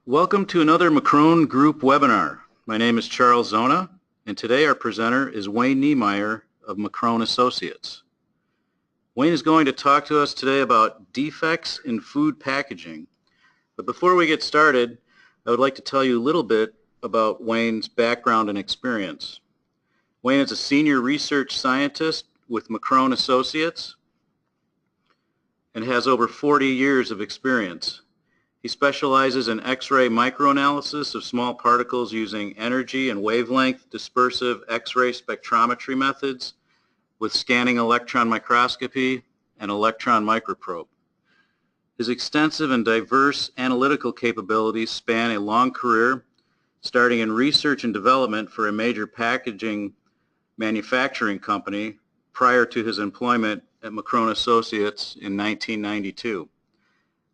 Welcome to another Macron Group webinar. My name is Charles Zona, and today our presenter is Wayne Niemeyer of Macron Associates. Wayne is going to talk to us today about defects in food packaging. But before we get started, I would like to tell you a little bit about Wayne's background and experience. Wayne is a senior research scientist with Macron Associates and has over 40 years of experience. He specializes in X-ray microanalysis of small particles using energy and wavelength dispersive X-ray spectrometry methods with scanning electron microscopy and electron microprobe. His extensive and diverse analytical capabilities span a long career, starting in research and development for a major packaging manufacturing company prior to his employment at Macron Associates in 1992.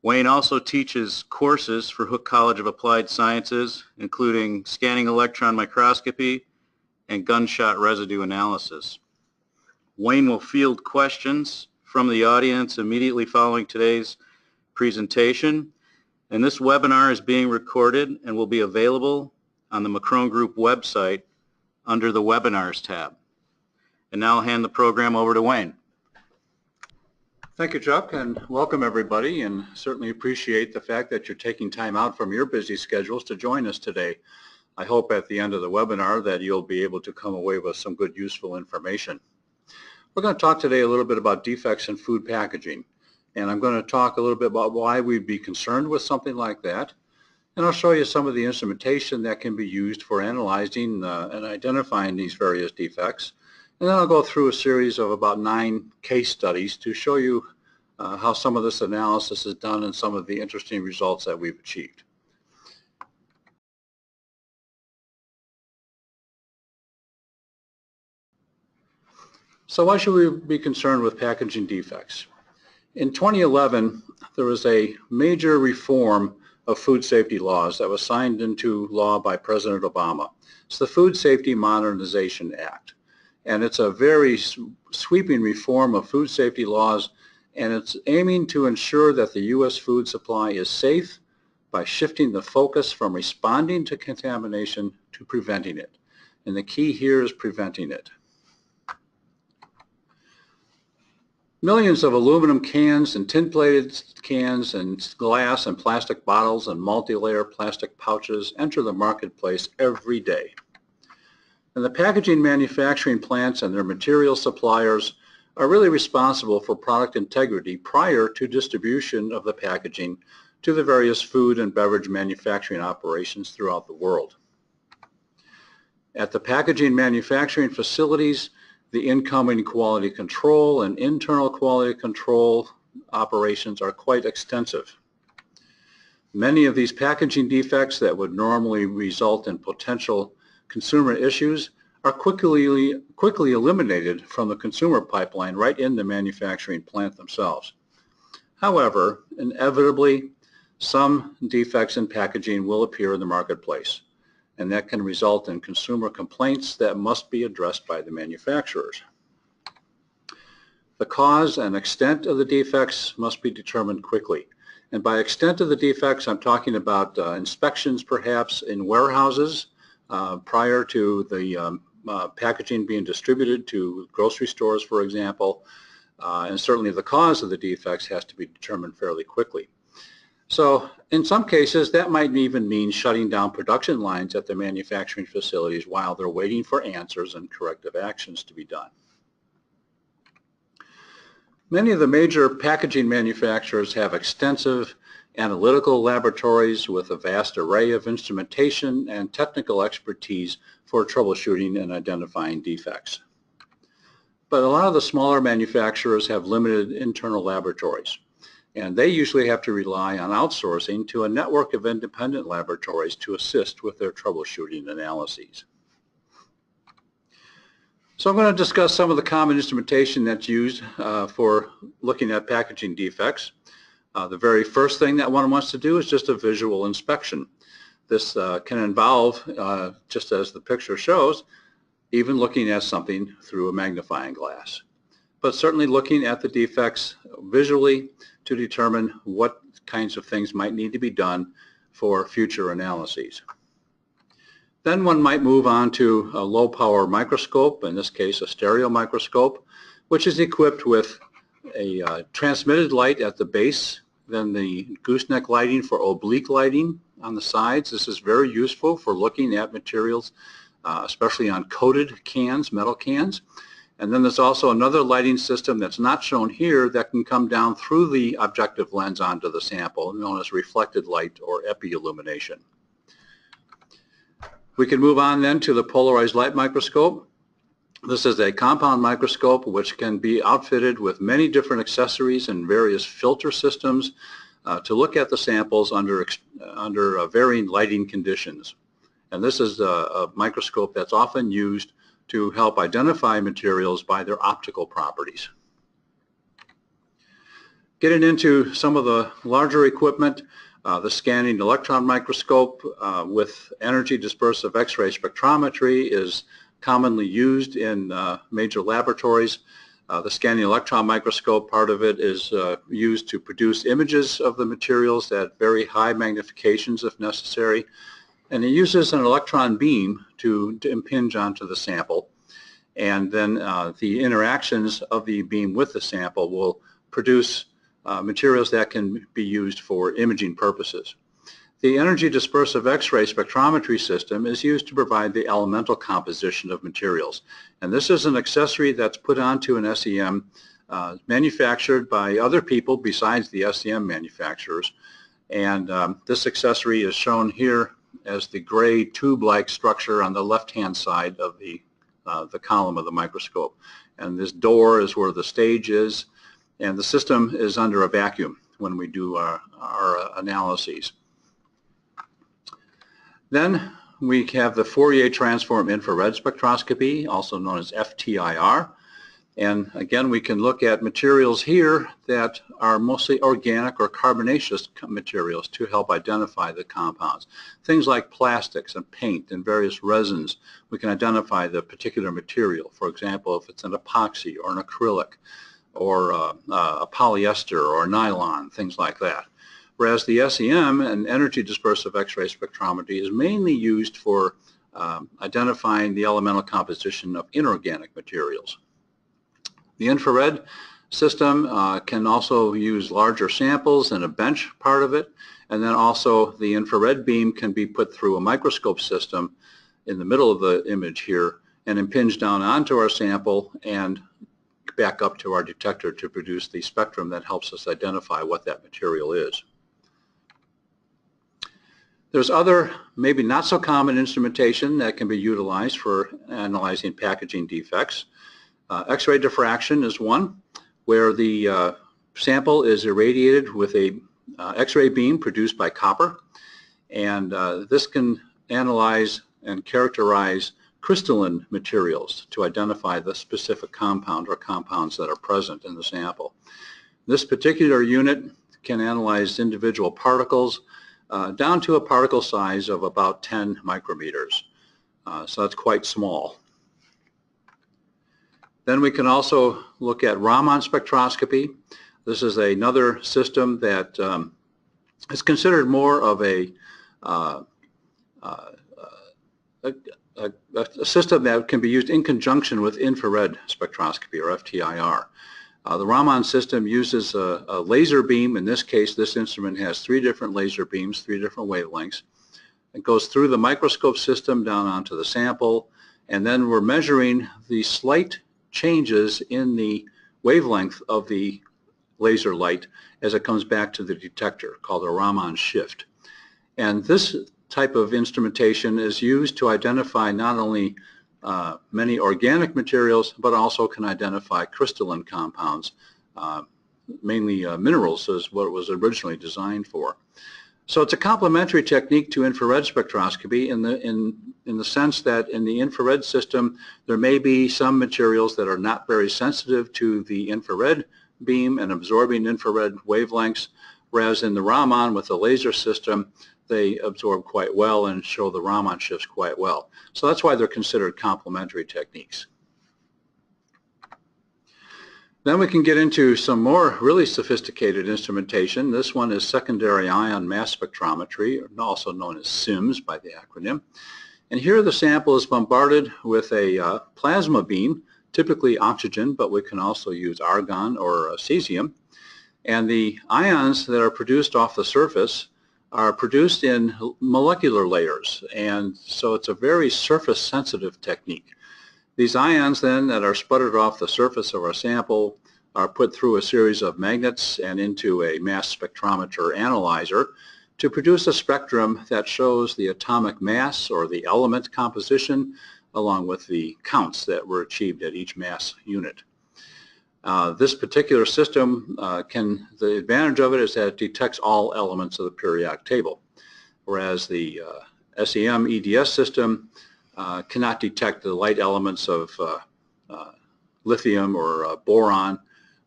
Wayne also teaches courses for Hook College of Applied Sciences, including scanning electron microscopy and gunshot residue analysis. Wayne will field questions from the audience immediately following today's presentation, and this webinar is being recorded and will be available on the Macron Group website under the Webinars tab. And now I'll hand the program over to Wayne. Thank you, Chuck, and welcome everybody, and certainly appreciate the fact that you're taking time out from your busy schedules to join us today. I hope at the end of the webinar that you'll be able to come away with some good, useful information. We're going to talk today a little bit about defects in food packaging, and I'm going to talk a little bit about why we'd be concerned with something like that, and I'll show you some of the instrumentation that can be used for analyzing and identifying these various defects. And then I'll go through a series of about 9 case studies to show you how some of this analysis is done and some of the interesting results that we've achieved. So why should we be concerned with packaging defects? In 2011, there was a major reform of food safety laws that was signed into law by President Obama. It's the Food Safety Modernization Act. And it's a very sweeping reform of food safety laws, and it's aiming to ensure that the U.S. food supply is safe by shifting the focus from responding to contamination to preventing it. And the key here is preventing it. Millions of aluminum cans and tin-plated cans and glass and plastic bottles and multi-layer plastic pouches enter the marketplace every day. And the packaging manufacturing plants and their material suppliers are really responsible for product integrity prior to distribution of the packaging to the various food and beverage manufacturing operations throughout the world. At the packaging manufacturing facilities, the incoming quality control and internal quality control operations are quite extensive. Many of these packaging defects that would normally result in potential consumer issues are quickly eliminated from the consumer pipeline right in the manufacturing plant themselves. However, inevitably, some defects in packaging will appear in the marketplace, and that can result in consumer complaints that must be addressed by the manufacturers. The cause and extent of the defects must be determined quickly. And by extent of the defects, I'm talking about inspections perhaps in warehouses, prior to the packaging being distributed to grocery stores, for example, and certainly the cause of the defects has to be determined fairly quickly. So in some cases, that might even mean shutting down production lines at the manufacturing facilities while they're waiting for answers and corrective actions to be done. Many of the major packaging manufacturers have extensive analytical laboratories with a vast array of instrumentation and technical expertise for troubleshooting and identifying defects. But a lot of the smaller manufacturers have limited internal laboratories, and they usually have to rely on outsourcing to a network of independent laboratories to assist with their troubleshooting analyses. So I'm going to discuss some of the common instrumentation that's used for looking at packaging defects. The very first thing that one wants to do is just a visual inspection. This can involve, just as the picture shows, even looking at something through a magnifying glass. But certainly looking at the defects visually to determine what kinds of things might need to be done for future analyses. Then one might move on to a low power microscope, in this case a stereo microscope, which is equipped with a transmitted light at the base, then the gooseneck lighting for oblique lighting on the sides. This is very useful for looking at materials, especially on coated cans, metal cans. And then there's also another lighting system that's not shown here that can come down through the objective lens onto the sample, known as reflected light or epi-illumination. We can move on then to the polarized light microscope. This is a compound microscope which can be outfitted with many different accessories and various filter systems to look at the samples under varying lighting conditions. And this is a microscope that's often used to help identify materials by their optical properties. Getting into some of the larger equipment, the scanning electron microscope with energy dispersive X-ray spectrometry is commonly used in major laboratories. The scanning electron microscope, part of it is used to produce images of the materials at very high magnifications if necessary. And it uses an electron beam to impinge onto the sample. And then the interactions of the beam with the sample will produce materials that can be used for imaging purposes. The energy dispersive X-ray spectrometry system is used to provide the elemental composition of materials. And this is an accessory that's put onto an SEM manufactured by other people besides the SEM manufacturers. And this accessory is shown here as the gray tube-like structure on the left-hand side of the column of the microscope. And this door is where the stage is, and the system is under a vacuum when we do our analyses. Then we have the Fourier transform infrared spectroscopy, also known as FTIR. And again, we can look at materials here that are mostly organic or carbonaceous materials to help identify the compounds. Things like plastics and paint and various resins, we can identify the particular material. For example, if it's an epoxy or an acrylic or a polyester or nylon, things like that. Whereas the SEM and energy dispersive X-ray spectrometry is mainly used for identifying the elemental composition of inorganic materials. The infrared system can also use larger samples and a bench part of it, and then also the infrared beam can be put through a microscope system in the middle of the image here and impinge down onto our sample and back up to our detector to produce the spectrum that helps us identify what that material is. There's other, maybe not so common instrumentation that can be utilized for analyzing packaging defects. X-ray diffraction is one, where the sample is irradiated with a X-ray beam produced by copper, and this can analyze and characterize crystalline materials to identify the specific compound or compounds that are present in the sample. This particular unit can analyze individual particles down to a particle size of about 10 micrometers. So that's quite small. Then we can also look at Raman spectroscopy. This is another system that is considered more of a system that can be used in conjunction with infrared spectroscopy, or FTIR. The Raman system uses a laser beam. In this case, this instrument has 3 different laser beams, 3 different wavelengths. It goes through the microscope system down onto the sample, and then we're measuring the slight changes in the wavelength of the laser light as it comes back to the detector, called a Raman shift. And this type of instrumentation is used to identify not only many organic materials, but also can identify crystalline compounds, mainly minerals is what it was originally designed for. So it's a complementary technique to infrared spectroscopy in the sense that in the infrared system there may be some materials that are not very sensitive to the infrared beam and absorbing infrared wavelengths, whereas in the Raman with the laser system they absorb quite well and show the Raman shifts quite well. So that's why they're considered complementary techniques. Then we can get into some more really sophisticated instrumentation. This one is secondary ion mass spectrometry, also known as SIMS by the acronym. And here the sample is bombarded with a plasma beam, typically oxygen, but we can also use argon or cesium. And the ions that are produced off the surface are produced in molecular layers, and so it's a very surface sensitive technique. These ions then that are sputtered off the surface of our sample are put through a series of magnets and into a mass spectrometer analyzer to produce a spectrum that shows the atomic mass or the element composition along with the counts that were achieved at each mass unit. This particular system, the advantage of it is that it detects all elements of the periodic table, whereas the SEM EDS system cannot detect the light elements of lithium or boron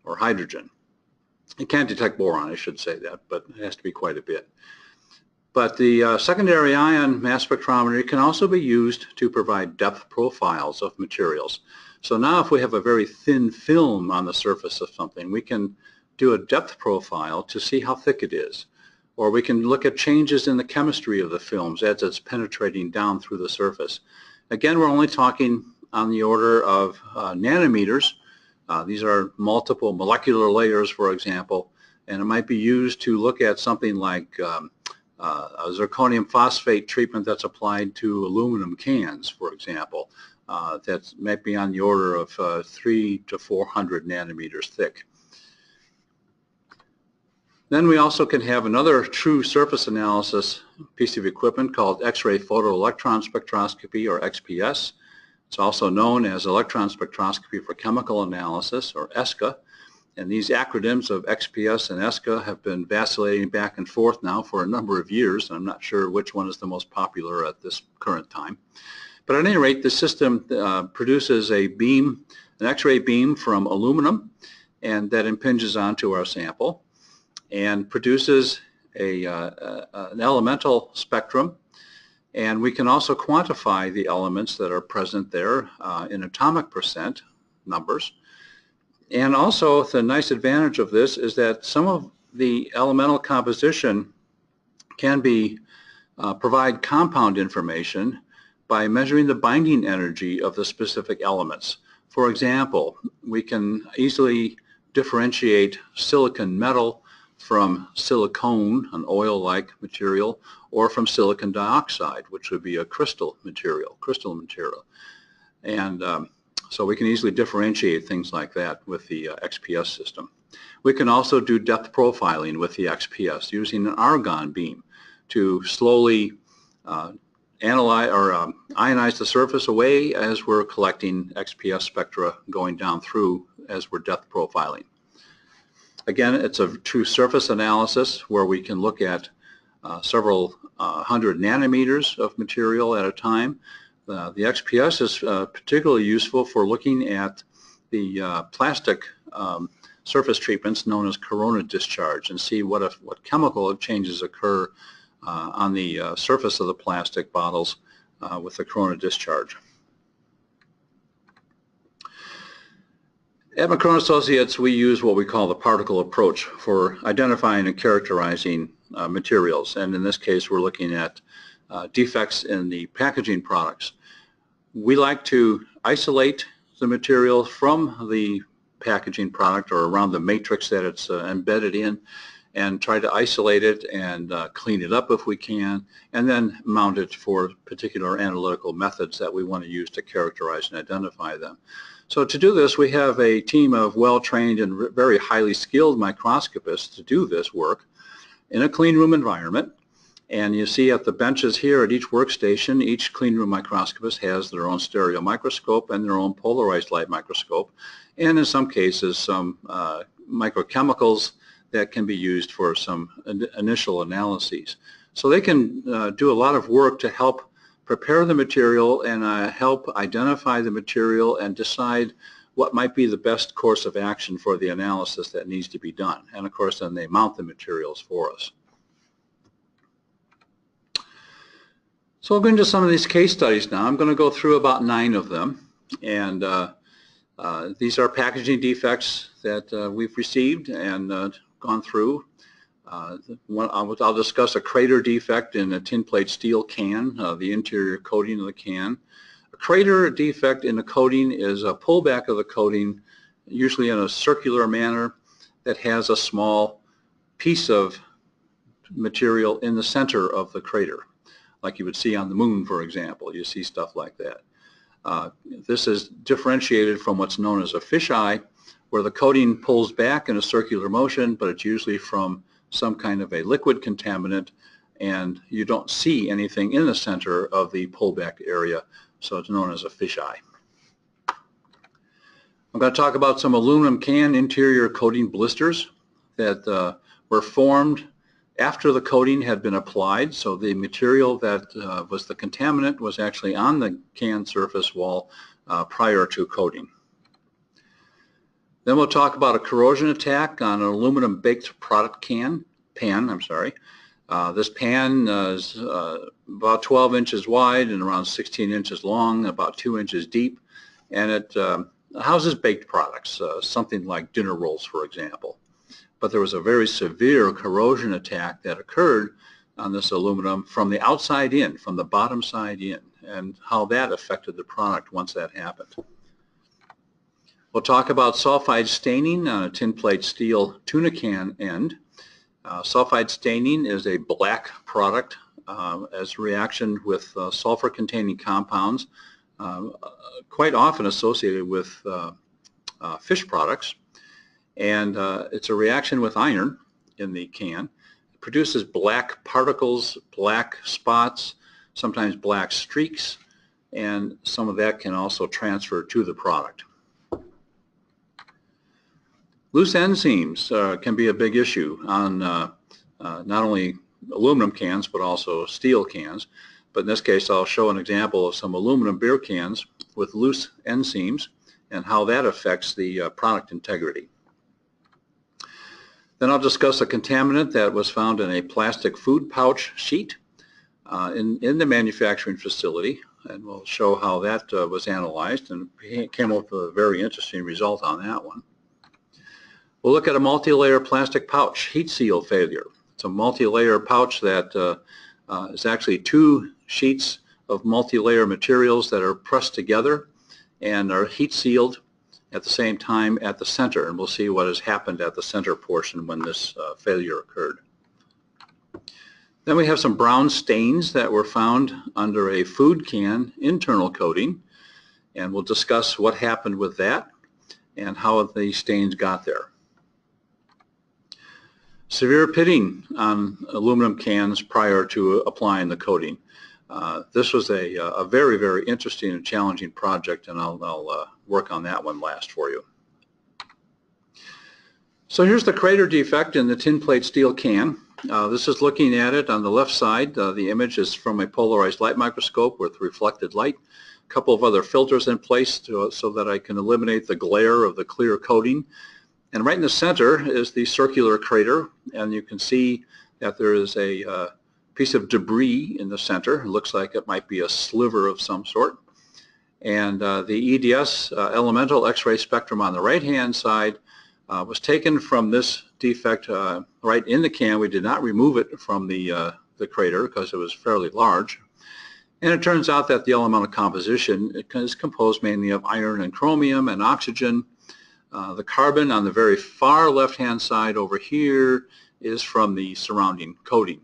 or hydrogen. It can't detect boron, I should say that, but it has to be quite a bit. But the secondary ion mass spectrometry can also be used to provide depth profiles of materials. So now if we have a very thin film on the surface of something, we can do a depth profile to see how thick it is. Or we can look at changes in the chemistry of the films as it's penetrating down through the surface. Again, we're only talking on the order of nanometers. These are multiple molecular layers, for example, and it might be used to look at something like a zirconium phosphate treatment that's applied to aluminum cans, for example. That might be on the order of 300 to 400 nanometers thick. Then we also can have another true surface analysis piece of equipment called X-ray photoelectron spectroscopy, or XPS. It's also known as electron spectroscopy for chemical analysis, or ESCA. And these acronyms of XPS and ESCA have been vacillating back and forth now for a number of years. I'm not sure which one is the most popular at this current time. But at any rate, the system produces a beam, an X-ray beam from aluminum, and that impinges onto our sample and produces an elemental spectrum. And we can also quantify the elements that are present there in atomic percent numbers. And also, the nice advantage of this is that some of the elemental composition can be provide compound information by measuring the binding energy of the specific elements. For example, we can easily differentiate silicon metal from silicone, an oil-like material, or from silicon dioxide, which would be a crystal material. And so we can easily differentiate things like that with the XPS system. We can also do depth profiling with the XPS using an argon beam to slowly analyze or ionize the surface away as we're collecting XPS spectra going down through as we're depth profiling. Again, it's a true surface analysis where we can look at several hundred nanometers of material at a time. The XPS is particularly useful for looking at the plastic surface treatments known as corona discharge and see what chemical changes occur on the surface of the plastic bottles with the corona discharge. At McCrone Associates, we use what we call the particle approach for identifying and characterizing materials. And in this case, we're looking at defects in the packaging products. We like to isolate the material from the packaging product or around the matrix that it's embedded in, and try to isolate it and clean it up if we can, and then mount it for particular analytical methods that we want to use to characterize and identify them. So to do this, we have a team of well-trained and very highly skilled microscopists to do this work in a clean room environment. And you see at the benches here at each workstation, each clean room microscopist has their own stereo microscope and their own polarized light microscope, and in some cases some microchemicals that can be used for some initial analyses. So they can do a lot of work to help prepare the material and help identify the material and decide what might be the best course of action for the analysis that needs to be done. And of course, then they mount the materials for us. So we'll go into some of these case studies now. I'm going to go through about 9 of them. And These are packaging defects that we've received and gone through. I'll discuss a crater defect in a tin plate steel can, the interior coating of the can. A crater defect in the coating is a pullback of the coating, usually in a circular manner, that has a small piece of material in the center of the crater, like you would see on the moon, for example. You see stuff like that. This is differentiated from what's known as a fisheye, where the coating pulls back in a circular motion, but it's usually from some kind of a liquid contaminant, and you don't see anything in the center of the pullback area, so it's known as a fisheye. I'm going to talk about some aluminum can interior coating blisters that were formed after the coating had been applied, so the material that was the contaminant was actually on the can surface wall prior to coating. Then we'll talk about a corrosion attack on an aluminum baked product pan. This pan is about 12 inches wide and around 16 inches long, about 2 inches deep, and it houses baked products, something like dinner rolls, for example. But there was a very severe corrosion attack that occurred on this aluminum from the outside in, from the bottom side in, and how that affected the product once that happened. We'll talk about sulfide staining on a tin plate steel tuna can end. Sulfide staining is a black product as a reaction with sulfur-containing compounds, quite often associated with fish products. And it's a reaction with iron in the can. It produces black particles, black spots, sometimes black streaks, and some of that can also transfer to the product. Loose end seams can be a big issue on not only aluminum cans but also steel cans. But in this case, I'll show an example of some aluminum beer cans with loose end seams and how that affects the product integrity. Then I'll discuss a contaminant that was found in a plastic food pouch sheet in the manufacturing facility, and we'll show how that was analyzed, and came up with a very interesting result on that one. We'll look at a multi-layer plastic pouch heat seal failure. It's a multi-layer pouch that is actually two sheets of multi-layer materials that are pressed together and are heat sealed at the same time at the center, and we'll see what has happened at the center portion when this failure occurred. Then we have some brown stains that were found under a food can internal coating, and we'll discuss what happened with that and how the stains got there. Severe pitting on aluminum cans prior to applying the coating. This was a very, very interesting and challenging project, and I'll work on that one last for you. So here's the crater defect in the tin plate steel can. This is looking at it on the left side. The image is from a polarized light microscope with reflected light. A couple of other filters in place so that I can eliminate the glare of the clear coating. And right in the center is the circular crater, and you can see that there is a piece of debris in the center. It looks like it might be a sliver of some sort. And the EDS elemental X-ray spectrum on the right-hand side was taken from this defect right in the can. We did not remove it from the crater because it was fairly large. And it turns out that the elemental composition is composed mainly of iron and chromium and oxygen. The carbon on the very far left-hand side over here is from the surrounding coating.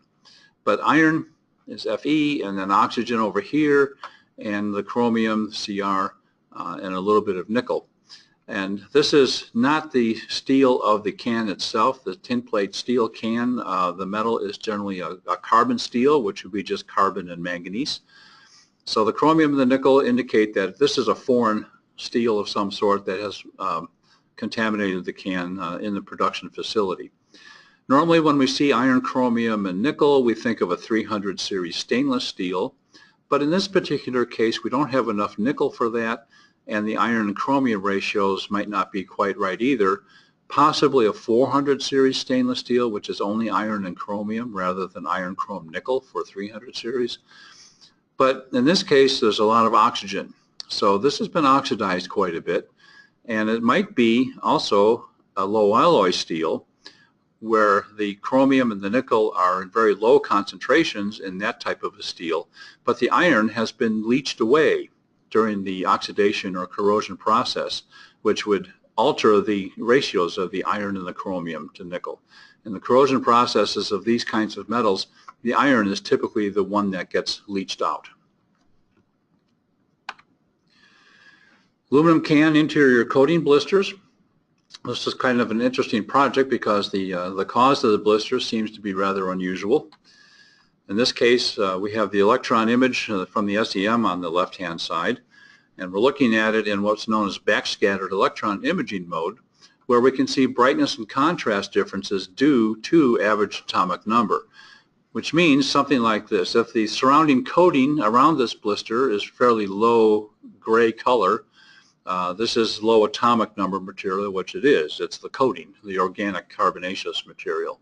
But iron is Fe, and then oxygen over here, and the chromium, Cr, and a little bit of nickel. And this is not the steel of the can itself, the tin plate steel can. The metal is generally a carbon steel, which would be just carbon and manganese. So the chromium and the nickel indicate that this is a foreign steel of some sort that has contaminated the can in the production facility. Normally when we see iron, chromium, and nickel, we think of a 300 series stainless steel, but in this particular case we don't have enough nickel for that, and the iron and chromium ratios might not be quite right either. Possibly a 400 series stainless steel, which is only iron and chromium rather than iron, chrome, nickel for 300 series. But in this case there's a lot of oxygen, so this has been oxidized quite a bit. And it might be also a low alloy steel where the chromium and the nickel are in very low concentrations in that type of a steel, but the iron has been leached away during the oxidation or corrosion process, which would alter the ratios of the iron and the chromium to nickel. In the corrosion processes of these kinds of metals, the iron is typically the one that gets leached out. Aluminum can interior coating blisters. This is kind of an interesting project because the cause of the blister seems to be rather unusual. In this case, we have the electron image from the SEM on the left-hand side, and we're looking at it in what's known as backscattered electron imaging mode, where we can see brightness and contrast differences due to average atomic number, which means something like this. If the surrounding coating around this blister is fairly low gray color, this is low atomic number material, which it is. It's the coating, the organic carbonaceous material.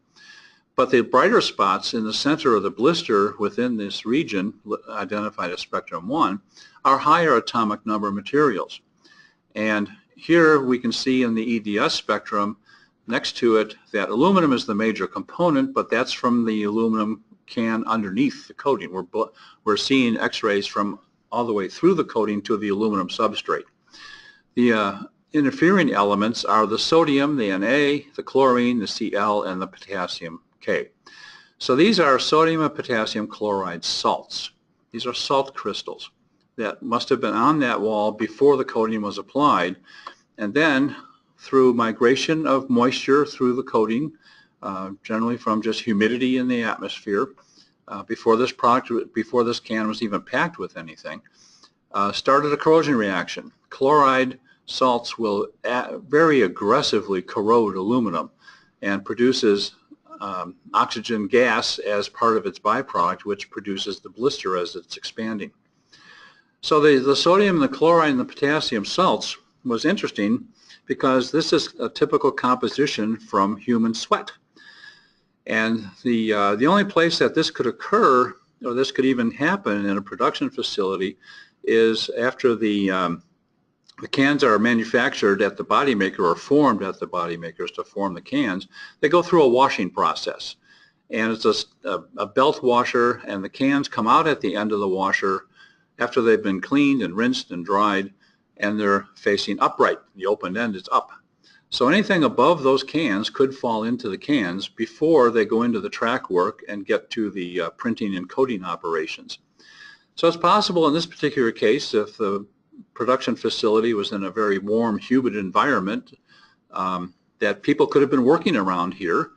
But the brighter spots in the center of the blister within this region, identified as spectrum 1, are higher atomic number materials. And here we can see in the EDS spectrum next to it that aluminum is the major component, but that's from the aluminum can underneath the coating. We're seeing X-rays from all the way through the coating to the aluminum substrate. The interfering elements are the sodium, the Na, the chlorine, the Cl, and the potassium K. So these are sodium and potassium chloride salts. These are salt crystals that must have been on that wall before the coating was applied, and then through migration of moisture through the coating, generally from just humidity in the atmosphere, before this can was even packed with anything, started a corrosion reaction. Chloride salts will very aggressively corrode aluminum and produces oxygen gas as part of its byproduct, which produces the blister as it's expanding. So the sodium, the chloride, and the potassium salts was interesting because this is a typical composition from human sweat. And the only place that this could occur, or this could even happen in a production facility, is after the cans are manufactured at the body maker or formed at the body makers to form the cans. They go through a washing process, and it's a belt washer, and the cans come out at the end of the washer after they've been cleaned and rinsed and dried, and they're facing upright. The open end is up. So anything above those cans could fall into the cans before they go into the track work and get to the printing and coating operations. So it's possible in this particular case, if the production facility was in a very warm, humid environment, that people could have been working around here.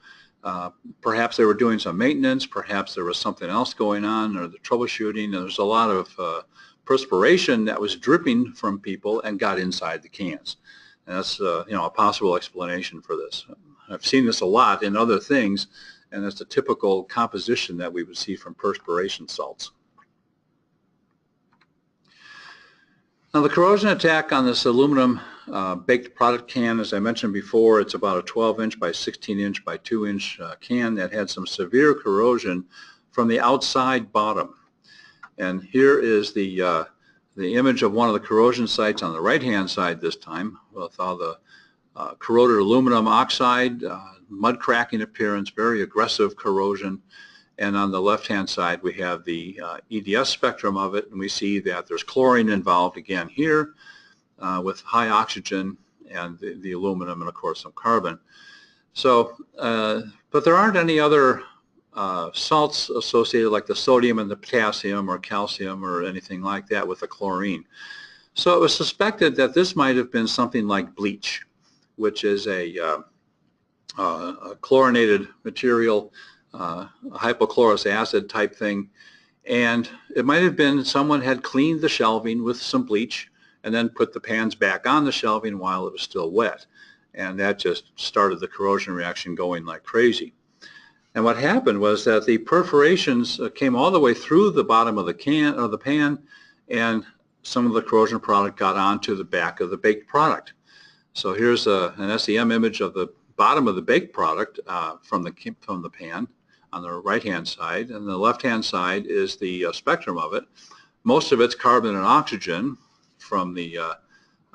Perhaps they were doing some maintenance, perhaps there was something else going on, or the troubleshooting, and there's a lot of perspiration that was dripping from people and got inside the cans. And that's a possible explanation for this. I've seen this a lot in other things, and it's a typical composition that we would see from perspiration salts. Now the corrosion attack on this aluminum baked product can, as I mentioned before, it's about a 12-inch by 16-inch by 2-inch can that had some severe corrosion from the outside bottom. And here is the image of one of the corrosion sites on the right-hand side this time, with all the corroded aluminum oxide, mud cracking appearance, very aggressive corrosion. And on the left-hand side, we have the EDS spectrum of it, and we see that there's chlorine involved again here with high oxygen and the aluminum and, of course, some carbon. So, but there aren't any other salts associated like the sodium and the potassium or calcium or anything like that with the chlorine. So it was suspected that this might have been something like bleach, which is a chlorinated material, a hypochlorous acid type thing, and it might have been someone had cleaned the shelving with some bleach and then put the pans back on the shelving while it was still wet, and that just started the corrosion reaction going like crazy. And what happened was that the perforations came all the way through the bottom of the can or the pan, and some of the corrosion product got onto the back of the baked product. So here's an SEM image of the bottom of the baked product from the pan on the right-hand side, and the left-hand side is the spectrum of it. Most of it's carbon and oxygen from the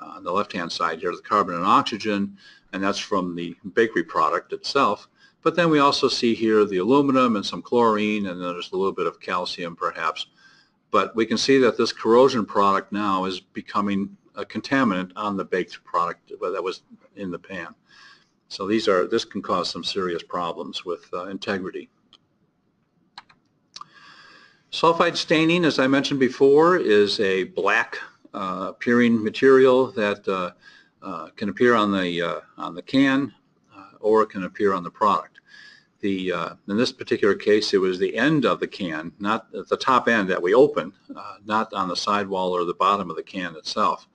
On the left-hand side here, the carbon and oxygen, and that's from the bakery product itself. But then we also see here the aluminum and some chlorine, and then there's a little bit of calcium perhaps. But we can see that this corrosion product now is becoming a contaminant on the baked product that was in the pan. So this can cause some serious problems with integrity. Sulfide staining, as I mentioned before, is a black appearing material that can appear on the can or it can appear on the product. In this particular case, it was the end of the can, not at the top end that we opened, not on the sidewall or the bottom of the can itself.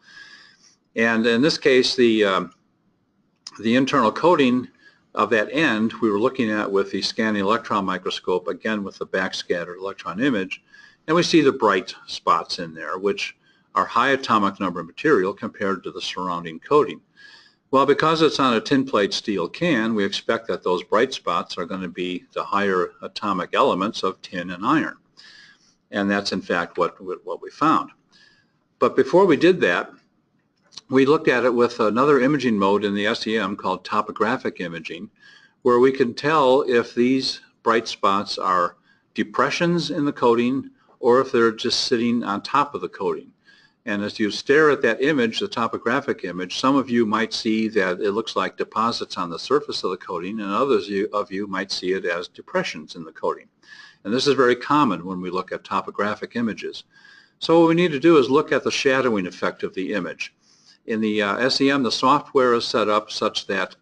And in this case, the internal coating of that end we were looking at with the scanning electron microscope, again with the backscattered electron image, and we see the bright spots in there, which are high atomic number material compared to the surrounding coating. Well, because it's on a tin plate steel can, we expect that those bright spots are going to be the higher atomic elements of tin and iron. And that's in fact what we found. But before we did that, we looked at it with another imaging mode in the SEM called topographic imaging, where we can tell if these bright spots are depressions in the coating or if they're just sitting on top of the coating. And as you stare at that image, the topographic image, some of you might see that it looks like deposits on the surface of the coating, and others of you might see it as depressions in the coating. And this is very common when we look at topographic images. So what we need to do is look at the shadowing effect of the image. In the SEM, the software is set up such that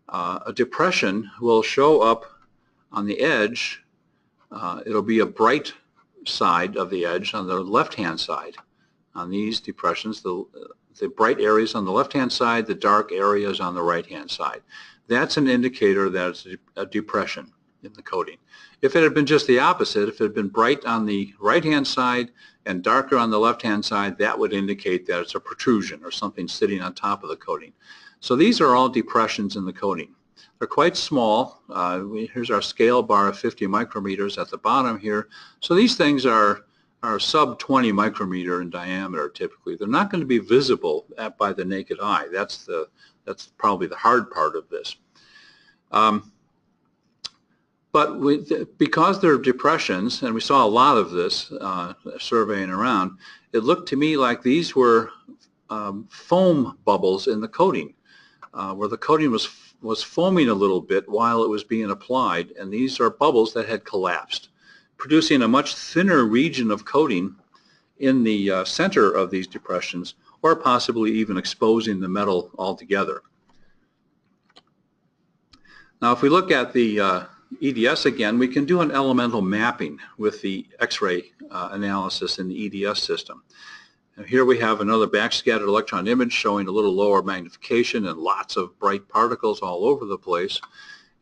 a depression will show up on the edge. It'll be a bright side of the edge on the left-hand side. On these depressions, the bright areas on the left-hand side, the dark areas on the right-hand side. That's an indicator that it's a depression in the coating. If it had been just the opposite, if it had been bright on the right-hand side and darker on the left-hand side, that would indicate that it's a protrusion or something sitting on top of the coating. So these are all depressions in the coating. They're quite small. Here's our scale bar of 50 micrometers at the bottom here. So these things are sub 20 micrometer in diameter typically. They're not going to be visible by the naked eye. That's probably the hard part of this. But because they're depressions, and we saw a lot of this surveying around, it looked to me like these were foam bubbles in the coating, where the coating was foaming a little bit while it was being applied, and these are bubbles that had collapsed, producing a much thinner region of coating in the center of these depressions, or possibly even exposing the metal altogether. Now if we look at the EDS again, we can do an elemental mapping with the X-ray analysis in the EDS system. And here we have another backscattered electron image showing a little lower magnification and lots of bright particles all over the place.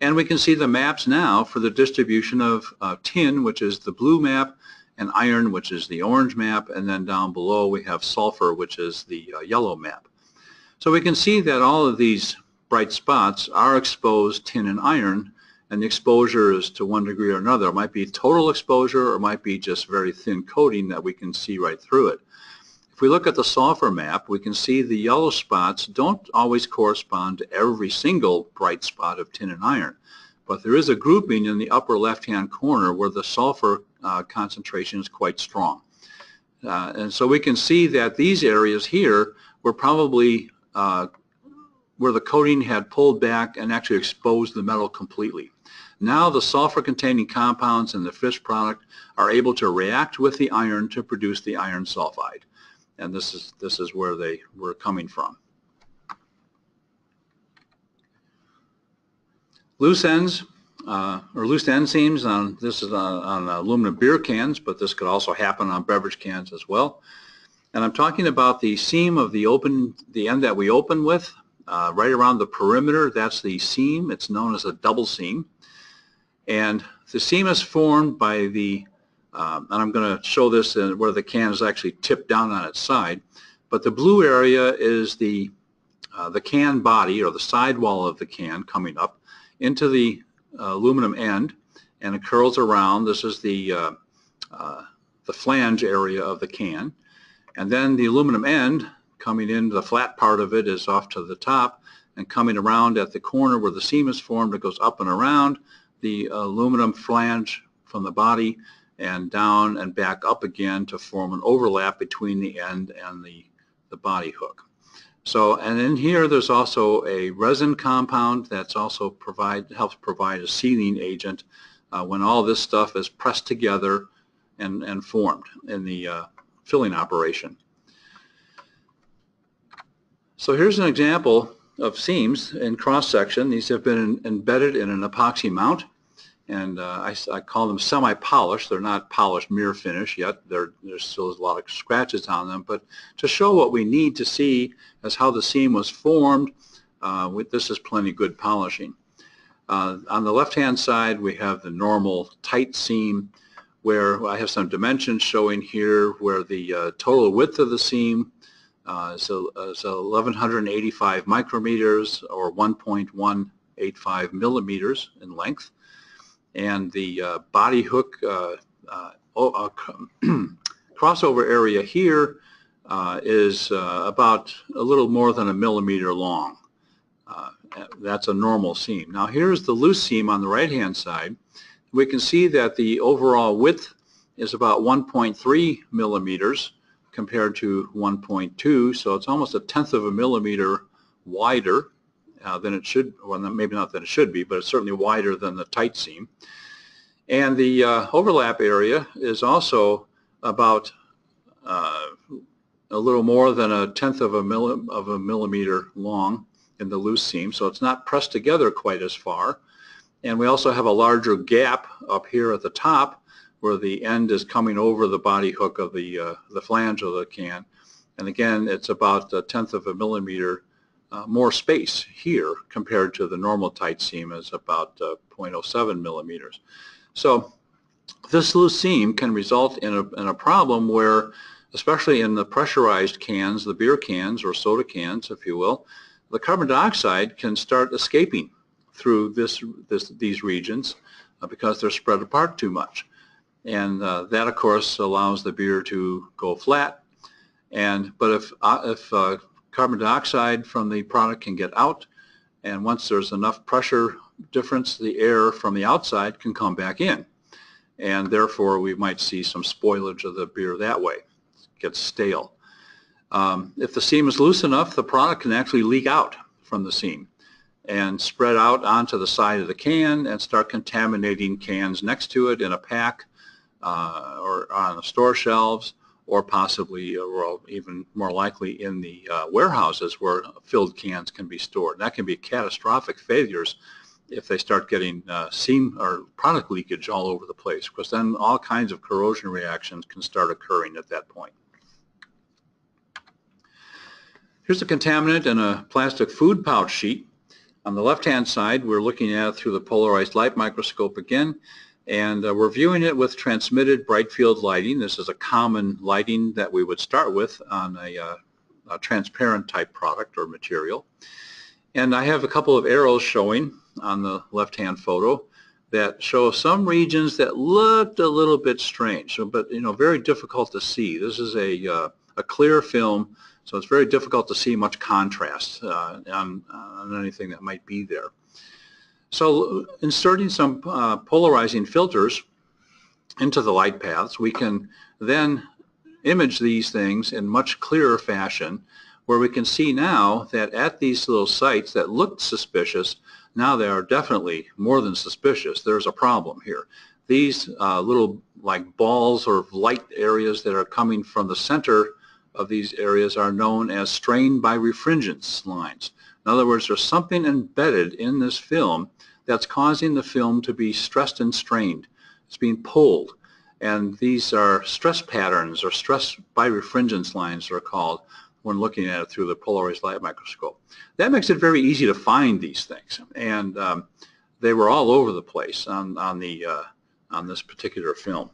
And we can see the maps now for the distribution of tin, which is the blue map, and iron, which is the orange map, and then down below we have sulfur, which is the yellow map. So we can see that all of these bright spots are exposed tin and iron, and the exposure is to one degree or another. It might be total exposure or it might be just very thin coating that we can see right through it. If we look at the sulfur map, we can see the yellow spots don't always correspond to every single bright spot of tin and iron, but there is a grouping in the upper left-hand corner where the sulfur concentration is quite strong. And so we can see that these areas here were probably where the coating had pulled back and actually exposed the metal completely. Now the sulfur-containing compounds in the fish product are able to react with the iron to produce the iron sulfide. And this is where they were coming from. Loose ends or loose end seams on this is on aluminum beer cans, but this could also happen on beverage cans as well. And I'm talking about the seam of the end that we open with, right around the perimeter. That's the seam. It's known as a double seam. And the seam is formed by the and I'm going to show this where the can is actually tipped down on its side. But the blue area is the can body, or the sidewall of the can, coming up into the aluminum end, and it curls around. This is the flange area of the can. And then the aluminum end coming in, the flat part of it is off to the top, and coming around at the corner where the seam is formed, it goes up and around the aluminum flange from the body and down and back up again to form an overlap between the end and the body hook. So, and in here there's also a resin compound that's also helps provide a sealing agent when all this stuff is pressed together and formed in the filling operation. So here's an example of seams in cross-section. These have been embedded in an epoxy mount, and I call them semi-polished. They're not polished mirror finish yet. There's still a lot of scratches on them, but to show what we need to see as how the seam was formed, this is plenty good polishing. On the left-hand side, we have the normal tight seam, where I have some dimensions showing here where the total width of the seam is 1,185 micrometers or 1.185 millimeters in length. And the body hook crossover area here is about a little more than a millimeter long. That's a normal seam. Now here's the loose seam on the right-hand side. We can see that the overall width is about 1.3 millimeters compared to 1.2, so it's almost 1/10 of a millimeter wider than it should, well, maybe not that it should be, but it's certainly wider than the tight seam. And the overlap area is also about a little more than 1/10 of a millimeter long in the loose seam, so it's not pressed together quite as far. And we also have a larger gap up here at the top where the end is coming over the body hook of the flange of the can. And again, it's about 1/10 of a millimeter more space here compared to the normal tight seam is about 0.07 millimeters. So this loose seam can result in a problem where, especially in the pressurized cans, the beer cans or soda cans, if you will, the carbon dioxide can start escaping through these regions because they're spread apart too much. And that, of course, allows the beer to go flat. But if carbon dioxide from the product can get out, and once there's enough pressure difference, the air from the outside can come back in. And therefore, we might see some spoilage of the beer that way. It gets stale. If the seam is loose enough, the product can actually leak out from the seam and spread out onto the side of the can and start contaminating cans next to it in a pack or on the store shelves, or possibly, or even more likely, in the warehouses where filled cans can be stored. That can be catastrophic failures if they start getting seam or product leakage all over the place, because then all kinds of corrosion reactions can start occurring at that point. Here's a contaminant in a plastic food pouch sheet. On the left-hand side, we're looking at it through the polarized light microscope again, and we're viewing it with transmitted bright field lighting. This is a common lighting that we would start with on a transparent type product or material. And I have a couple of arrows showing on the left-hand photo that show some regions that looked a little bit strange, but very difficult to see. This is a clear film, so it's very difficult to see much contrast on anything that might be there. So inserting some polarizing filters into the light paths, we can then image these things in much clearer fashion, where we can see now that at these little sites that looked suspicious, now they are definitely more than suspicious. There's a problem here. These little like balls or light areas that are coming from the center of these areas are known as strained by refringence lines. In other words, there's something embedded in this film that's causing the film to be stressed and strained. It's being pulled. And these are stress patterns, or stress by refringence lines they're called, when looking at it through the polarized light microscope. That makes it very easy to find these things. And they were all over the place on this particular film.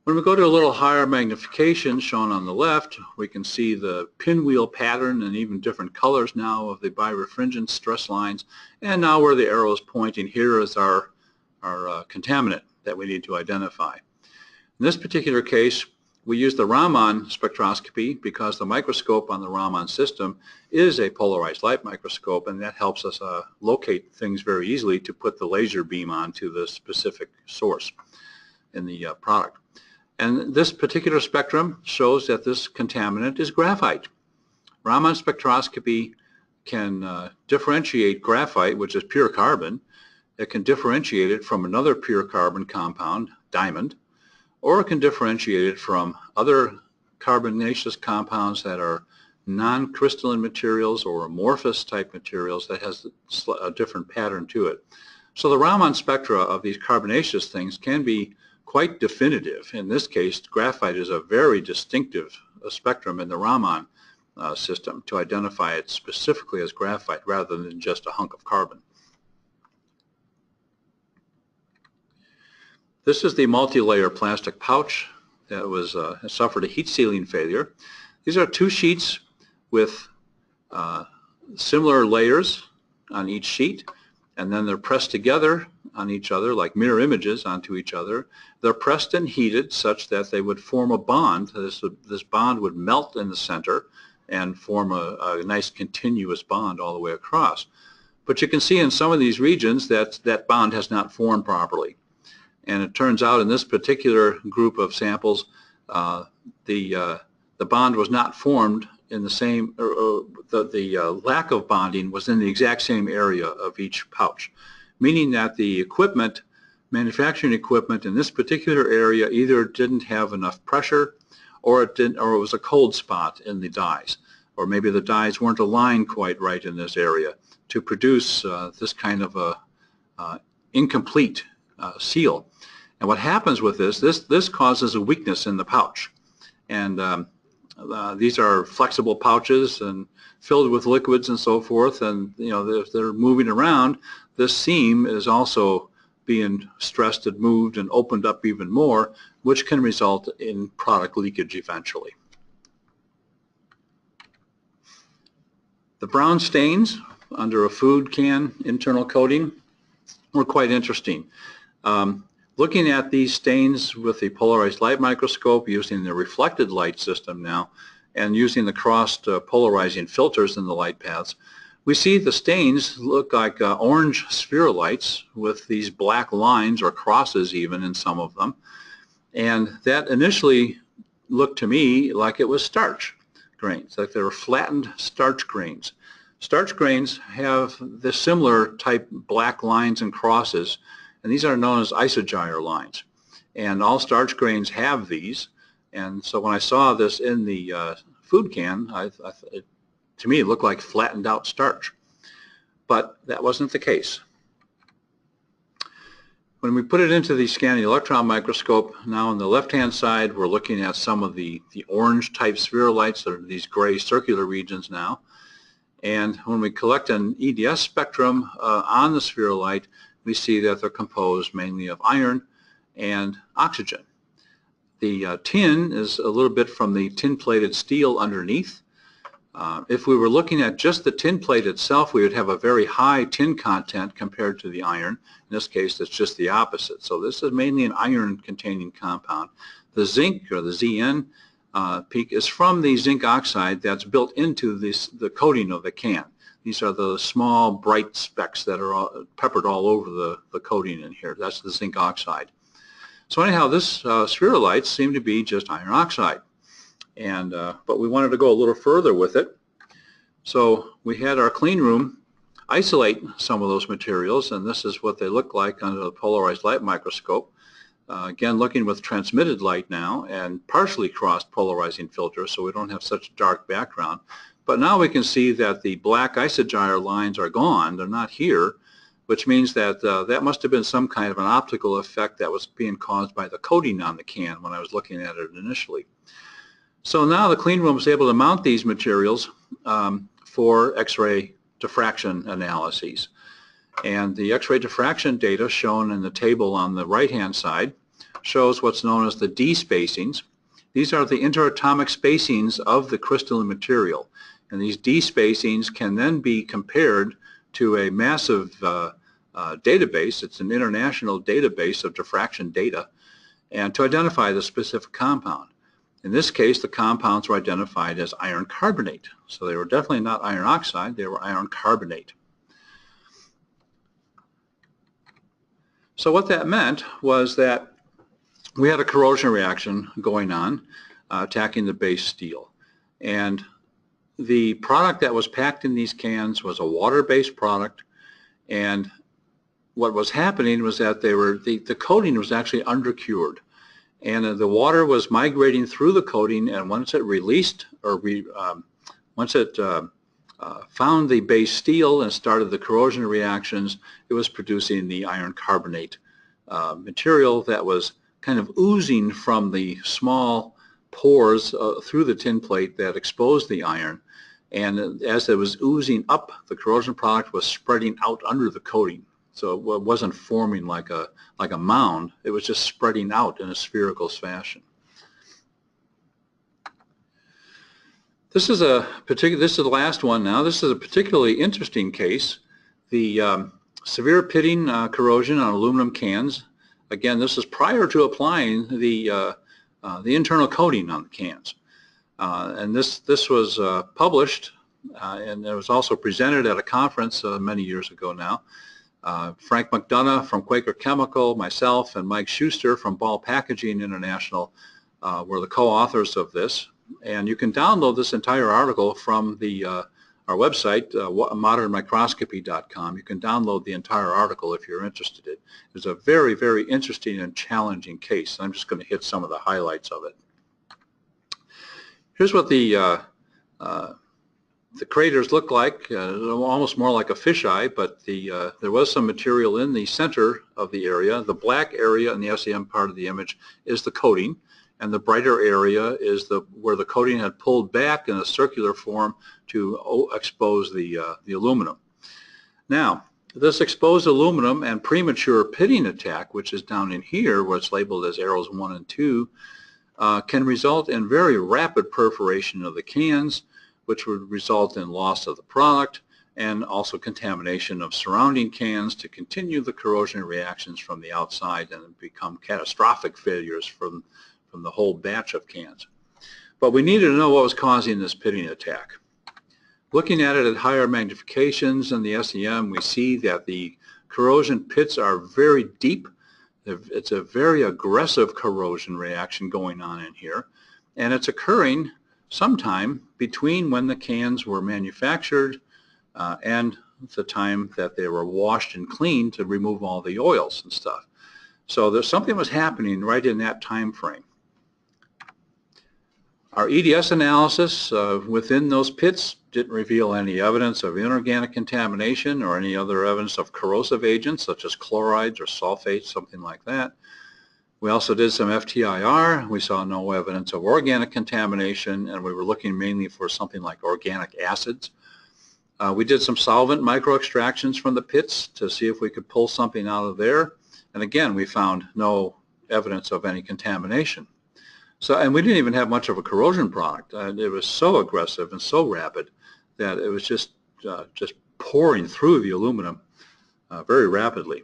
When we go to a little higher magnification, shown on the left, we can see the pinwheel pattern and even different colors now of the birefringent stress lines. And now where the arrow is pointing, here is our contaminant that we need to identify. In this particular case, We use the Raman spectroscopy because the microscope on the Raman system is a polarized light microscope, and that helps us locate things very easily to put the laser beam onto the specific source in the product. And this particular spectrum shows that this contaminant is graphite. Raman spectroscopy can differentiate graphite, which is pure carbon. It can differentiate it from another pure carbon compound, diamond, or it can differentiate it from other carbonaceous compounds that are non-crystalline materials or amorphous type materials that has a different pattern to it. So the Raman spectra of these carbonaceous things can be quite definitive. In this case, graphite is a very distinctive spectrum in the Raman system to identify it specifically as graphite rather than just a hunk of carbon. This is the multi-layer plastic pouch that was suffered a heat sealing failure. These are two sheets with similar layers on each sheet, and then they're pressed together on each other like mirror images onto each other. They're pressed and heated such that they would form a bond. This bond would melt in the center and form a nice continuous bond all the way across. But you can see in some of these regions that that bond has not formed properly. And it turns out in this particular group of samples, the bond was not formed in the same, the lack of bonding was in the exact same area of each pouch, meaning that the equipment, manufacturing equipment in this particular area either didn't have enough pressure, or it was a cold spot in the dies, or maybe the dies weren't aligned quite right in this area to produce this kind of a incomplete seal. And what happens with this causes a weakness in the pouch. And these are flexible pouches and filled with liquids and so forth, and if they're moving around, this seam is also being stressed and moved and opened up even more, which can result in product leakage eventually. The brown stains under a food can internal coating were quite interesting. Looking at these stains with the polarized light microscope, using the reflected light system now, and using the crossed polarizing filters in the light paths, we see the stains look like orange spherulites with these black lines or crosses even in some of them. And that initially looked to me like it was starch grains, like they were flattened starch grains. Starch grains have the similar type black lines and crosses, and these are known as isogyre lines. And all starch grains have these. And so when I saw this in the food can, to me it looked like flattened out starch. But that wasn't the case. When we put it into the scanning electron microscope, now on the left-hand side, we're looking at some of the orange type spherulites, that are these gray circular regions now. And when we collect an EDS spectrum on the spherulite, we see that they're composed mainly of iron and oxygen. The tin is a little bit from the tin-plated steel underneath. If we were looking at just the tin plate itself, we would have a very high tin content compared to the iron. In this case, it's just the opposite. So this is mainly an iron-containing compound. The zinc, or the ZN peak, is from the zinc oxide that's built into the coating of the can. These are the small bright specks that are peppered all over the coating in here. That's the zinc oxide. So anyhow, this spherulites seem to be just iron oxide. And but we wanted to go a little further with it. So we had our clean room isolate some of those materials, and this is what they look like under the polarized light microscope. Again, looking with transmitted light now and partially crossed polarizing filters, so we don't have such a dark background. But now we can see that the black isogyre lines are gone. They're not here, which means that that must have been some kind of an optical effect that was being caused by the coating on the can when I was looking at it initially. So now the clean room was able to mount these materials for X-ray diffraction analyses. And the X-ray diffraction data shown in the table on the right-hand side shows what's known as the D spacings. These are the interatomic spacings of the crystalline material. And these D spacings can then be compared to a massive database. It's an international database of diffraction data, and to identify the specific compound. In this case, the compounds were identified as iron carbonate. So they were definitely not iron oxide, they were iron carbonate. So what that meant was that we had a corrosion reaction going on, attacking the base steel. And the product that was packed in these cans was a water-based product, and what was happening was that the coating was actually undercured, and the water was migrating through the coating, and once it released, or once it found the base steel and started the corrosion reactions, it was producing the iron carbonate material that was kind of oozing from the small pores through the tin plate that exposed the iron. And as it was oozing up, the corrosion product was spreading out under the coating. So it wasn't forming like a mound. It was just spreading out in a spherical fashion. This is the last one now. This is a particularly interesting case. The severe pitting corrosion on aluminum cans. Again, this is prior to applying the internal coating on the cans. And this was published, and it was also presented at a conference many years ago now. Frank McDonough from Quaker Chemical, myself, and Mike Schuster from Ball Packaging International were the co-authors of this. And you can download this entire article from our website, modernmicroscopy.com. You can download the entire article if you're interested in it. It's a very, very interesting and challenging case. I'm just going to hit some of the highlights of it. Here's what the craters look like, almost more like a fisheye, but there was some material in the center of the area. The black area in the SEM part of the image is the coating, and the brighter area is where the coating had pulled back in a circular form to expose the aluminum. Now, this exposed aluminum and premature pitting attack, which is down in here, what's labeled as arrows 1 and 2, can result in very rapid perforation of the cans, which would result in loss of the product and also contamination of surrounding cans to continue the corrosion reactions from the outside and become catastrophic failures from the whole batch of cans. But we needed to know what was causing this pitting attack. Looking at it at higher magnifications in the SEM, we see that the corrosion pits are very deep. It's a very aggressive corrosion reaction going on in here, and it's occurring sometime between when the cans were manufactured and the time that they were washed and cleaned to remove all the oils and stuff. So there's something was happening right in that time frame. Our EDS analysis within those pits didn't reveal any evidence of inorganic contamination or any other evidence of corrosive agents such as chlorides or sulfates, something like that. We also did some FTIR. We saw no evidence of organic contamination, and we were looking mainly for something like organic acids. We did some solvent microextractions from the pits to see if we could pull something out of there. And again, we found no evidence of any contamination. So, and we didn't even have much of a corrosion product. It was so aggressive and so rapid that it was just pouring through the aluminum very rapidly.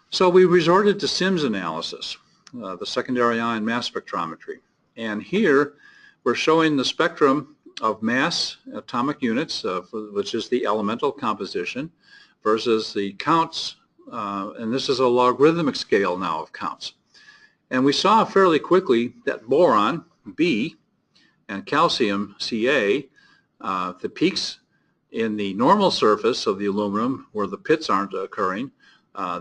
So we resorted to SIMS analysis, the secondary ion mass spectrometry. And here we're showing the spectrum of mass atomic units, which is the elemental composition, versus the counts, and this is a logarithmic scale now of counts. And we saw fairly quickly that boron, B, and calcium, Ca, the peaks in the normal surface of the aluminum where the pits aren't occurring.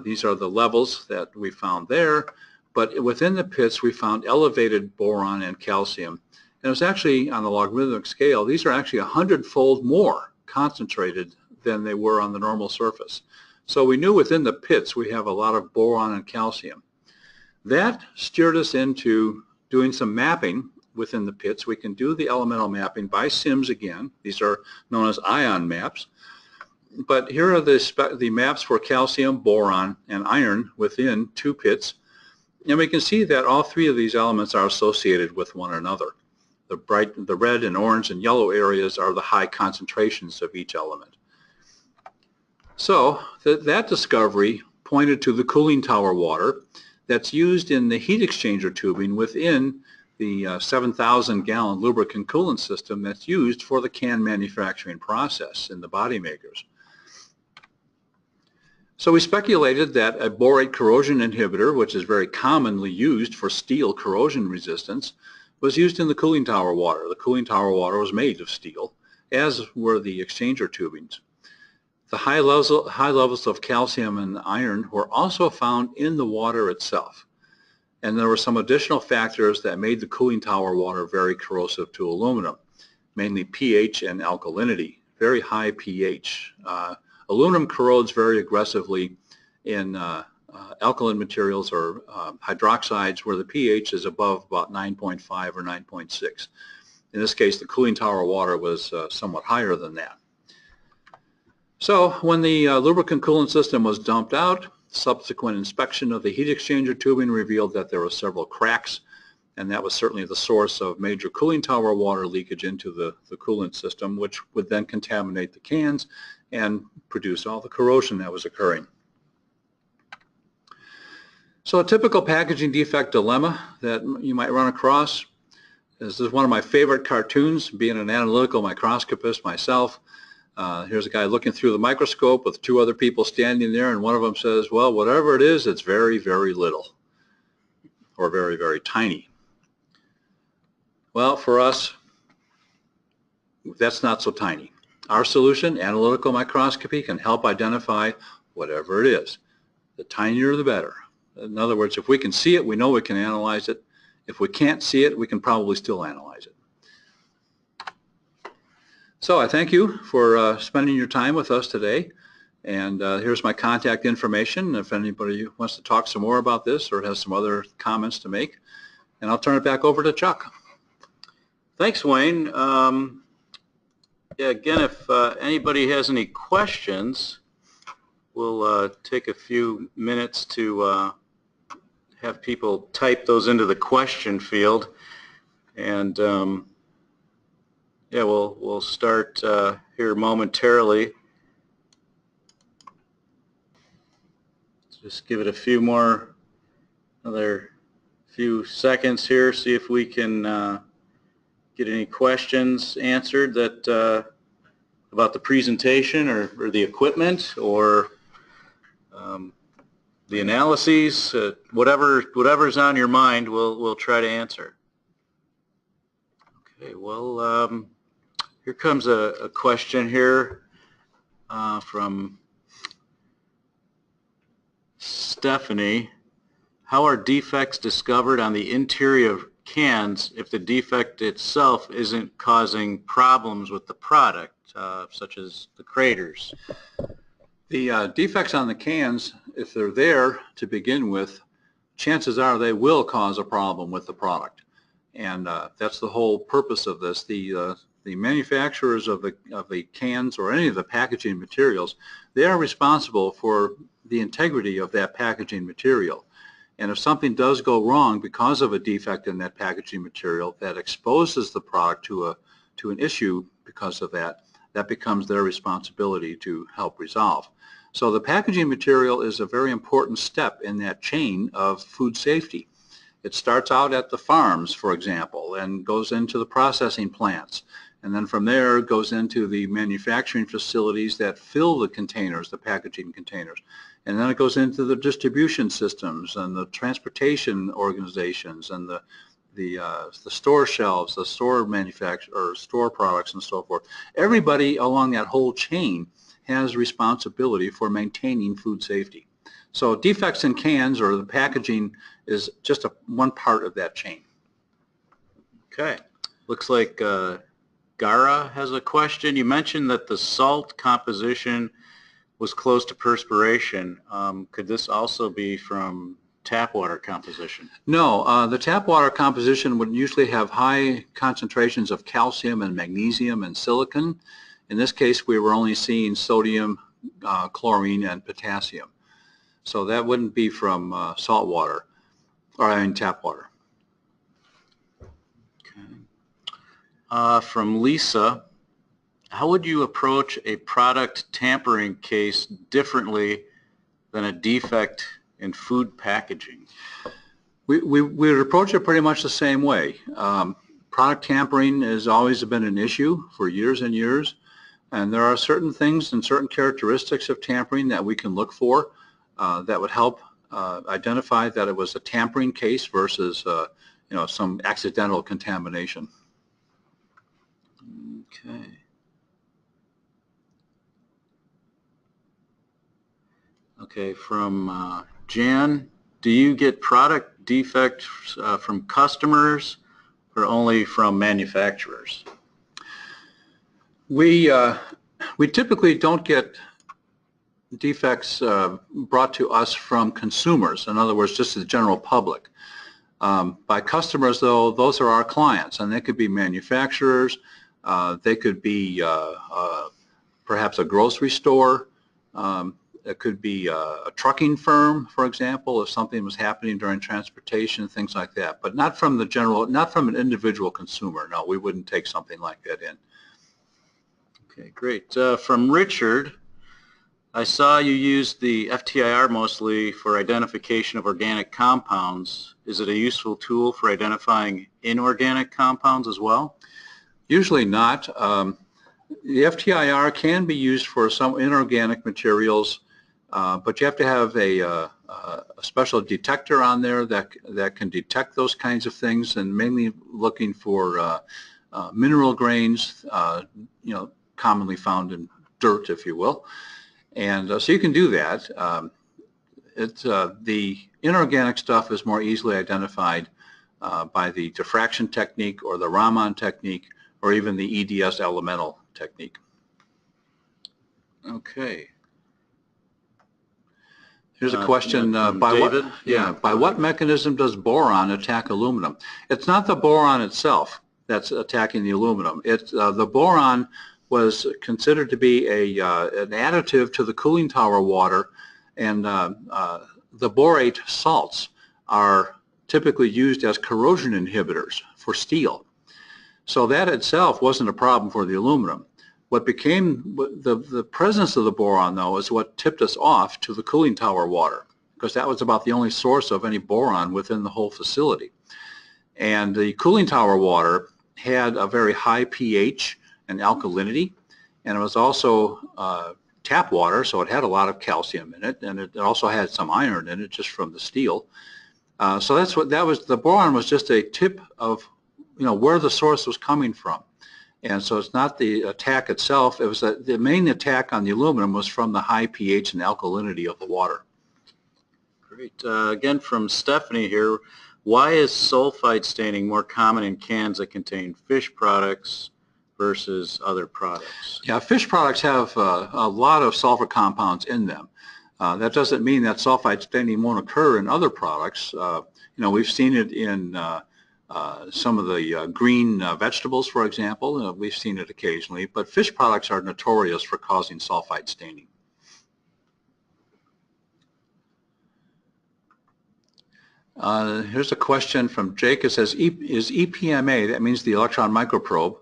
These are the levels that we found there, but within the pits we found elevated boron and calcium. And it was actually on the logarithmic scale, these are actually 100-fold more concentrated than they were on the normal surface. So we knew within the pits we have a lot of boron and calcium. That steered us into doing some mapping within the pits. We can do the elemental mapping by SIMS again. These are known as ion maps. But here are the maps for calcium, boron, and iron within two pits. And we can see that all three of these elements are associated with one another. The red and orange and yellow areas are the high concentrations of each element. So that discovery pointed to the cooling tower water that's used in the heat exchanger tubing within the 7,000-gallon lubricant coolant system that's used for the can manufacturing process in the body makers. So we speculated that a borate corrosion inhibitor, which is very commonly used for steel corrosion resistance, was used in the cooling tower water. The cooling tower water was made of steel, as were the exchanger tubings. The high levels of calcium and iron were also found in the water itself. And there were some additional factors that made the cooling tower water very corrosive to aluminum, mainly pH and alkalinity, very high pH. Aluminum corrodes very aggressively in alkaline materials or hydroxides where the pH is above about 9.5 or 9.6. In this case, the cooling tower water was somewhat higher than that. So when the lubricant coolant system was dumped out, subsequent inspection of the heat exchanger tubing revealed that there were several cracks, and that was certainly the source of major cooling tower water leakage into the coolant system, which would then contaminate the cans and produce all the corrosion that was occurring. So a typical packaging defect dilemma that you might run across is this is one of my favorite cartoons, being an analytical microscopist myself. Here's a guy looking through the microscope with two other people standing there, and one of them says, well, whatever it is, it's very, very little, or very, very tiny. Well, for us, that's not so tiny. Our solution, analytical microscopy, can help identify whatever it is. The tinier the better. In other words, if we can see it, we know we can analyze it. If we can't see it, we can probably still analyze it. So I thank you for spending your time with us today. And here's my contact information if anybody wants to talk some more about this or has some other comments to make. And I'll turn it back over to Chuck. Thanks, Wayne. Yeah, again, if anybody has any questions, we'll take a few minutes to have people type those into the question field. And yeah, we'll start here momentarily. Just give it a few more, another few seconds here, see if we can get any questions answered that about the presentation or the equipment or the analyses, whatever's on your mind, we'll try to answer. Okay, well, here comes a question here from Stephanie. How are defects discovered on the interior of cans if the defect itself isn't causing problems with the product, such as the craters? The defects on the cans, if they're there to begin with, chances are they will cause a problem with the product. And that's the whole purpose of this. The manufacturers of the cans or any of the packaging materials, they are responsible for the integrity of that packaging material. And if something does go wrong because of a defect in that packaging material that exposes the product to an issue because of that, that becomes their responsibility to help resolve. So the packaging material is a very important step in that chain of food safety. It starts out at the farms, for example, and goes into the processing plants. And then from there, it goes into the manufacturing facilities that fill the containers, the packaging containers. And then it goes into the distribution systems and the transportation organizations and the store shelves, the store manufacturer, or store products and so forth. Everybody along that whole chain has responsibility for maintaining food safety. So defects in cans or the packaging is just one part of that chain. Okay. Looks like Gara has a question. You mentioned that the salt composition was close to perspiration. Could this also be from tap water composition? No, the tap water composition would usually have high concentrations of calcium and magnesium and silicon. In this case, we were only seeing sodium, chlorine, and potassium. So that wouldn't be from salt water, or I mean tap water. Okay. From Lisa, how would you approach a product tampering case differently than a defect in food packaging? We would approach it pretty much the same way. Product tampering has always been an issue for years and years, and there are certain things and certain characteristics of tampering that we can look for that would help identify that it was a tampering case versus some accidental contamination. Okay. Okay, from Jan, do you get product defects from customers or only from manufacturers? We typically don't get defects brought to us from consumers, in other words, just the general public. By customers, though, those are our clients, and they could be manufacturers, they could be perhaps a grocery store, it could be a trucking firm, for example, if something was happening during transportation, things like that, but not from the general, not from an individual consumer. No, we wouldn't take something like that in. Okay, great. From Richard, I saw you use the FTIR mostly for identification of organic compounds. Is it a useful tool for identifying inorganic compounds as well? Usually not. The FTIR can be used for some inorganic materials, but you have to have a special detector on there that can detect those kinds of things, and mainly looking for mineral grains, commonly found in dirt, if you will. And so you can do that. The inorganic stuff is more easily identified by the diffraction technique or the Raman technique or even the EDS elemental technique. Okay. Here's a question by what mechanism does boron attack aluminum? It's not the boron itself that's attacking the aluminum. It's the boron was considered to be an additive to the cooling tower water, and the borate salts are typically used as corrosion inhibitors for steel. So that itself wasn't a problem for the aluminum. What became the presence of the boron, though, is what tipped us off to the cooling tower water, because that was about the only source of any boron within the whole facility. And the cooling tower water had a very high pH and alkalinity, and it was also tap water, so it had a lot of calcium in it, and it also had some iron in it just from the steel. So that's what that was. The boron was just a tip of where the source was coming from. And so it's not the attack itself. It was the main attack on the aluminum was from the high pH and alkalinity of the water. Great. Again from Stephanie here, why is sulfide staining more common in cans that contain fish products versus other products? Yeah, fish products have a lot of sulfur compounds in them. That doesn't mean that sulfide staining won't occur in other products. We've seen it in some of the green vegetables, for example. We've seen it occasionally, but fish products are notorious for causing sulfide staining. Here's a question from Jake. It says, is EPMA, that means the electron microprobe,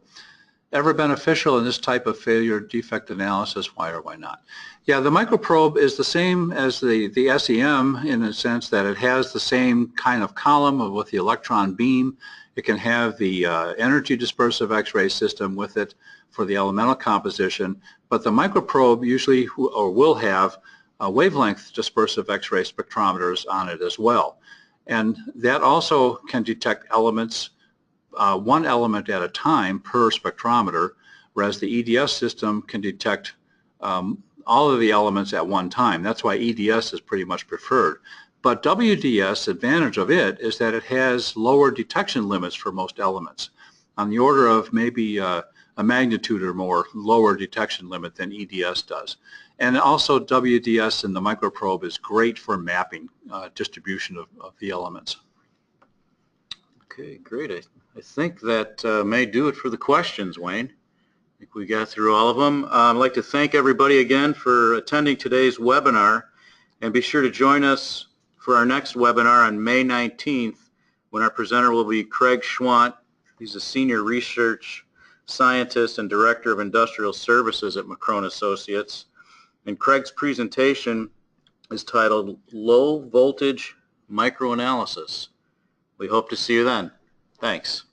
ever beneficial in this type of failure defect analysis? Why or why not? Yeah, the microprobe is the same as the SEM in the sense that it has the same kind of column with the electron beam. It can have the energy dispersive X-ray system with it for the elemental composition, but the microprobe usually or will have wavelength dispersive X-ray spectrometers on it as well. And that also can detect elements, one element at a time per spectrometer, whereas the EDS system can detect all of the elements at one time. That's why EDS is pretty much preferred. But WDS, advantage of it is that it has lower detection limits for most elements, on the order of maybe a magnitude or more lower detection limit than EDS does. And also WDS in the microprobe is great for mapping distribution of the elements. Okay, great. I think that may do it for the questions, Wayne. I think we got through all of them. I'd like to thank everybody again for attending today's webinar, and be sure to join us for our next webinar on May 19th, when our presenter will be Craig Schwant. He's a senior research scientist and director of industrial services at Macron Associates. And Craig's presentation is titled Low Voltage Microanalysis. We hope to see you then. Thanks.